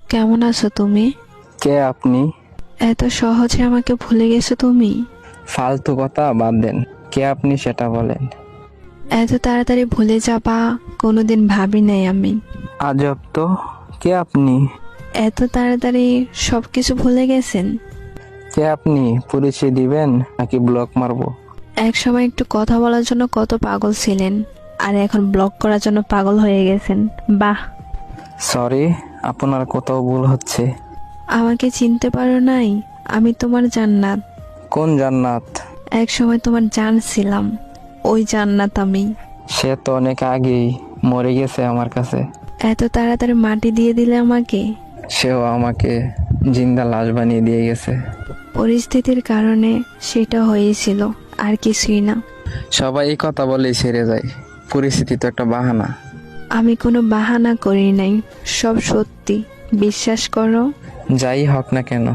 কেমন আছো তুমি? কে আপনি? এত সহজে আমাকে ভুলে গেছো তুমি? ফালতু কথা বাদ দেন। কে আপনি সেটা বলেন। এত তাড়াতাড়ি ভুলে যাবা কোনোদিন ভাবি নাই আমি। আজব তো। কে আপনি? এত তাড়াতাড়ি সবকিছু ভুলে গেছেন? কে আপনি? পরিচয় দিবেন নাকি ব্লক মারবো? এক সময় একটু কথা বলার জন্য কত পাগল ছিলেন, আর এখন ব্লক করার জন্য পাগল হয়ে গেছেন। বাহ। সরি, আপনার কোথাও ভুল হচ্ছে। আমাকে চিনতে পারো নাই? আমি তোমার জান্নাত। কোন জান্নাত? এক সময় তোমার জান ছিলাম, ওই জান্নাত আমি। সে তো অনেক আগেই মরে গেছে আমার কাছে। এত তাড়াতাড়ি মাটি দিয়ে দিলে আমাকে। সেও আমাকে জিন্দা লাশ বানিয়ে দিয়ে গেছে। পরিস্থিতির কারণে সেটা হয়েছিল, আর কিছুই না। সবাই এই কথা বলেই ছেড়ে যায়। পরিস্থিতি তো একটা বাহানা। আমি কোনো বাহানা করি নাই, সব সত্যি, বিশ্বাস করো। যাই হোক না কেন,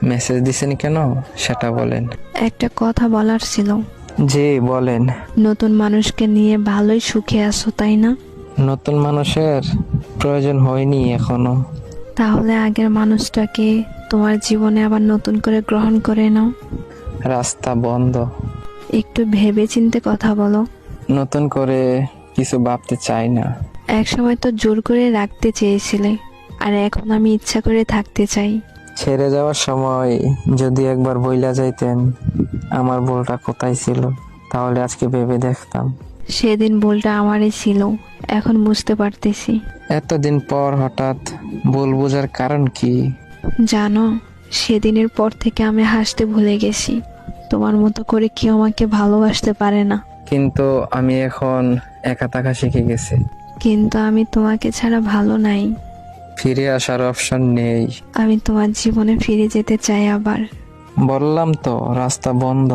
মেসেজ দিছেন কেন সেটা বলেন। একটা কথা বলার ছিল। জি বলেন। নতুন মানুষকে নিয়ে ভালোই সুখে আছো তাই না? নতুন মানুষের প্রয়োজন হয়নি এখনো। তাহলে আগের মানুষটাকে তোমার জীবনে আবার নতুন করে গ্রহণ করে নাও। রাস্তা বন্ধ। একটু ভেবে চিন্তে কথা বলো। নতুন করে কিছু ভাবতে চাই না। এক সময় তো জোর করে রাখতে চেয়েছিলে, আর এখন আমি ইচ্ছা করে থাকতে চাই। ছেড়ে যাওয়ার সময় যদি একবার বইলা যাইতেন আমার ভুলটা কোথায় ছিল, তাহলে আজকে ভেবে দেখতাম। সেদিন ভুলটা আমারই ছিল, এখন বুঝতে পারতেছি। এতদিন পর হঠাৎ ভুল বোঝার কারণ কি? জানো, সেদিনের পর থেকে আমি হাসতে ভুলে গেছি। তোমার মতো করে কেউ আমাকে ভালোবাসতে পারে না। কিন্তু আমি এখন একা থাকা শিখে গেছি। কিন্তু আমি তোমাকে ছাড়া ভালো নাই। ফিরে আসার অপশন নেই। আমি তোমার জীবনে ফিরে যেতে চাই আবার। বললাম তো রাস্তা বন্ধ।